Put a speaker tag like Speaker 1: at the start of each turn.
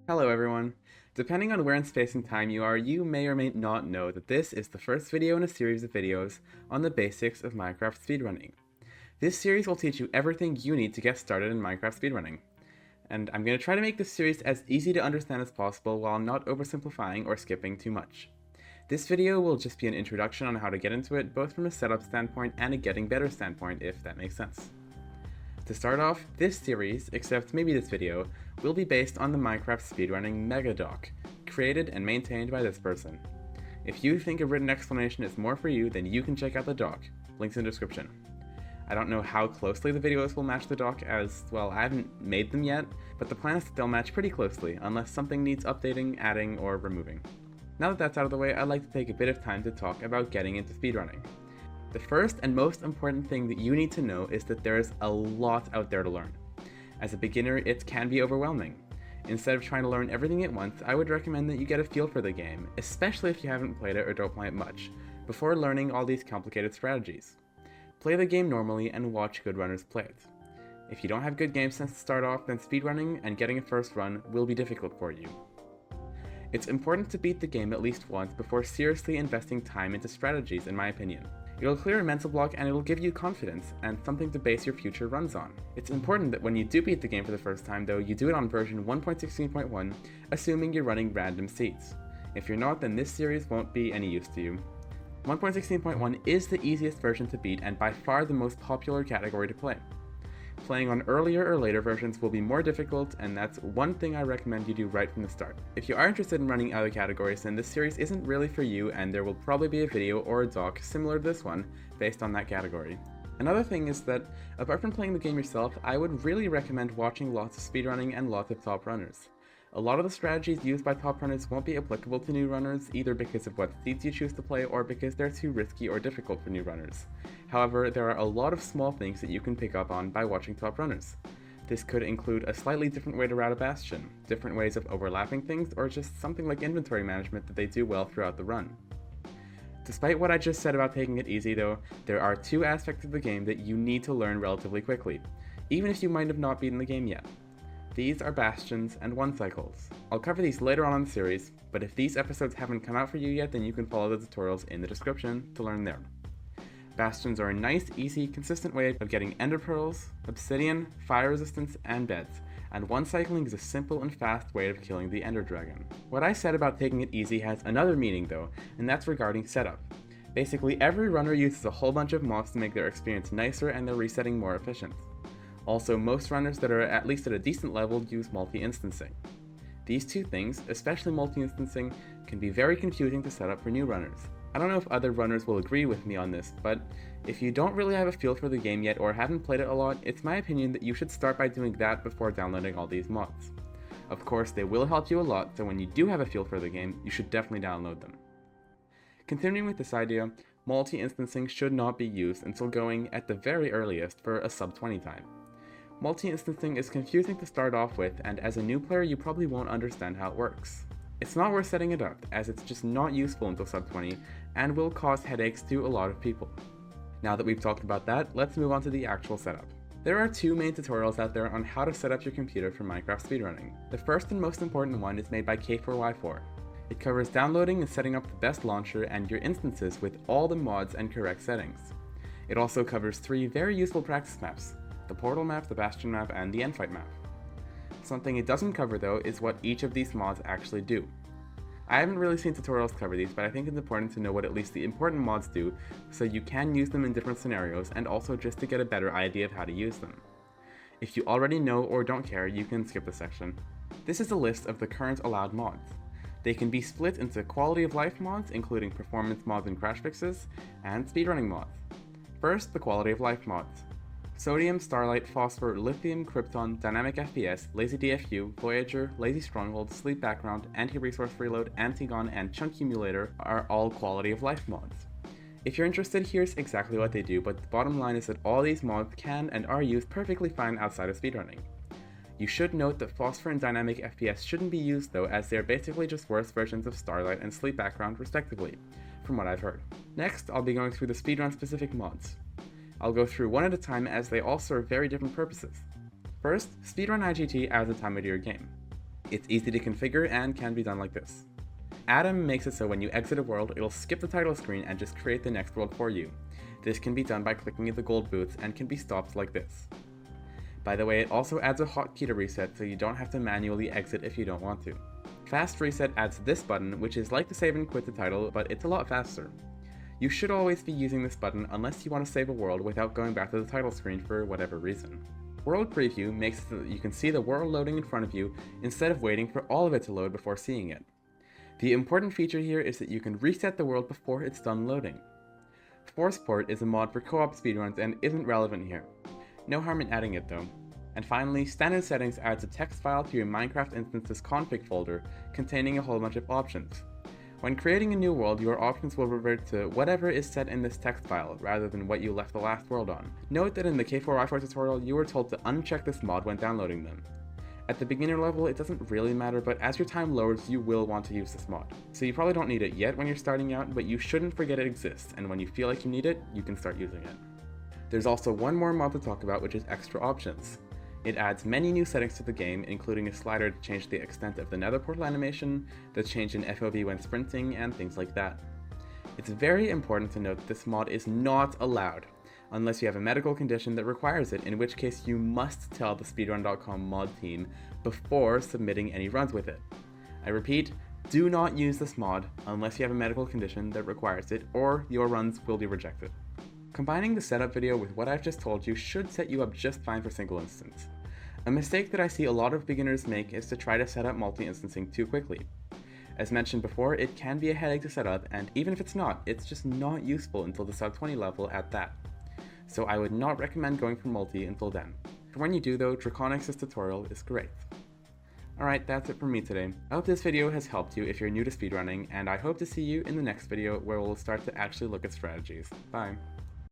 Speaker 1: Hello everyone. Depending on where in space and time you are, you may or may not know that this is the first video in a series of videos on the basics of Minecraft speedrunning. This series will teach you everything you need to get started in Minecraft speedrunning. And I'm going to try to make this series as easy to understand as possible while not oversimplifying or skipping too much. This video will just be an introduction on how to get into it, both from a setup standpoint and a getting better standpoint, if that makes sense. To start off, this series, except maybe this video, will be based on the Minecraft speedrunning mega doc, created and maintained by this person. If you think a written explanation is more for you, then you can check out the doc, links in the description. I don't know how closely the videos will match the doc as, well, I haven't made them yet, but the plan is that they'll match pretty closely, unless something needs updating, adding, or removing. Now that that's out of the way, I'd like to take a bit of time to talk about getting into speedrunning. The first and most important thing that you need to know is that there is a lot out there to learn. As a beginner, it can be overwhelming. Instead of trying to learn everything at once, I would recommend that you get a feel for the game, especially if you haven't played it or don't play it much, before learning all these complicated strategies. Play the game normally and watch good runners play it. If you don't have good game sense to start off, then speedrunning and getting a first run will be difficult for you. It's important to beat the game at least once before seriously investing time into strategies, in my opinion. It'll clear a mental block and it'll give you confidence and something to base your future runs on. It's important that when you do beat the game for the first time though, you do it on version 1.16.1, assuming you're running random seeds. If you're not, then this series won't be any use to you. 1.16.1 is the easiest version to beat and by far the most popular category to play. Playing on earlier or later versions will be more difficult, and that's one thing I recommend you do right from the start. If you are interested in running other categories, then this series isn't really for you, and there will probably be a video or a doc similar to this one based on that category. Another thing is that, apart from playing the game yourself, I would really recommend watching lots of speedrunning and lots of top runners. A lot of the strategies used by top runners won't be applicable to new runners, either because of what seeds you choose to play or because they're too risky or difficult for new runners. However, there are a lot of small things that you can pick up on by watching top runners. This could include a slightly different way to route a bastion, different ways of overlapping things, or just something like inventory management that they do well throughout the run. Despite what I just said about taking it easy though, there are two aspects of the game that you need to learn relatively quickly, even if you might have not beaten the game yet. These are bastions and one cycles. I'll cover these later on in the series, but if these episodes haven't come out for you yet, then you can follow the tutorials in the description to learn there. Bastions are a nice, easy, consistent way of getting ender pearls, obsidian, fire resistance, and beds, and one cycling is a simple and fast way of killing the ender dragon. What I said about taking it easy has another meaning though, and that's regarding setup. Basically, every runner uses a whole bunch of mods to make their experience nicer and their resetting more efficient. Also, most runners that are at least at a decent level use multi-instancing. These two things, especially multi-instancing, can be very confusing to set up for new runners. I don't know if other runners will agree with me on this, but if you don't really have a feel for the game yet or haven't played it a lot, it's my opinion that you should start by doing that before downloading all these mods. Of course, they will help you a lot, so when you do have a feel for the game, you should definitely download them. Continuing with this idea, multi-instancing should not be used until going, at the very earliest, for a sub 20 time. Multi-instancing is confusing to start off with, and as a new player you probably won't understand how it works. It's not worth setting it up, as it's just not useful until sub 20, and will cause headaches to a lot of people. Now that we've talked about that, let's move on to the actual setup. There are two main tutorials out there on how to set up your computer for Minecraft speedrunning. The first and most important one is made by K4Y4. It covers downloading and setting up the best launcher and your instances with all the mods and correct settings. It also covers three very useful practice maps: the portal map, the bastion map, and the endfight map. Something it doesn't cover though is what each of these mods actually do. I haven't really seen tutorials cover these, but I think it's important to know what at least the important mods do so you can use them in different scenarios and also just to get a better idea of how to use them. If you already know or don't care, you can skip this section. This is a list of the current allowed mods. They can be split into quality of life mods, including performance mods and crash fixes, and speedrunning mods. First, the quality of life mods. Sodium, Starlight, Phosphor, Lithium, Krypton, Dynamic FPS, Lazy DFU, Voyager, Lazy Stronghold, Sleep Background, Anti-Resource Reload, Anti-Gon, and Chunk Cumulator are all quality of life mods. If you're interested, here's exactly what they do, but the bottom line is that all these mods can and are used perfectly fine outside of speedrunning. You should note that Phosphor and Dynamic FPS shouldn't be used though, as they're basically just worse versions of Starlight and Sleep Background respectively, from what I've heard. Next, I'll be going through the speedrun specific mods. I'll go through one at a time as they all serve very different purposes. First, speedrun IGT as the time of your game. It's easy to configure and can be done like this. Atom makes it so when you exit a world, it'll skip the title screen and just create the next world for you. This can be done by clicking the gold booths and can be stopped like this. By the way, it also adds a hotkey to reset so you don't have to manually exit if you don't want to. Fast Reset adds this button, which is like the save and quit the title, but it's a lot faster. You should always be using this button unless you want to save a world without going back to the title screen for whatever reason. World Preview makes it so that you can see the world loading in front of you instead of waiting for all of it to load before seeing it. The important feature here is that you can reset the world before it's done loading. Forceport is a mod for co-op speedruns and isn't relevant here. No harm in adding it though. And finally, Standard Settings adds a text file to your Minecraft instance's config folder containing a whole bunch of options. When creating a new world, your options will revert to whatever is set in this text file, rather than what you left the last world on. Note that in the K4i4 tutorial, you were told to uncheck this mod when downloading them. At the beginner level, it doesn't really matter, but as your time lowers, you will want to use this mod. So you probably don't need it yet when you're starting out, but you shouldn't forget it exists, and when you feel like you need it, you can start using it. There's also one more mod to talk about, which is Extra Options. It adds many new settings to the game, including a slider to change the extent of the nether portal animation, the change in FOV when sprinting, and things like that. It's very important to note that this mod is not allowed, unless you have a medical condition that requires it, in which case you must tell the Speedrun.com mod team before submitting any runs with it. I repeat, do not use this mod unless you have a medical condition that requires it, or your runs will be rejected. Combining the setup video with what I've just told you should set you up just fine for single instance. A mistake that I see a lot of beginners make is to try to set up multi-instancing too quickly. As mentioned before, it can be a headache to set up, and even if it's not, it's just not useful until the sub 20 level at that. So I would not recommend going for multi until then. For when you do though, Draconix's tutorial is great. Alright, that's it from me today. I hope this video has helped you if you're new to speedrunning, and I hope to see you in the next video where we'll start to actually look at strategies. Bye!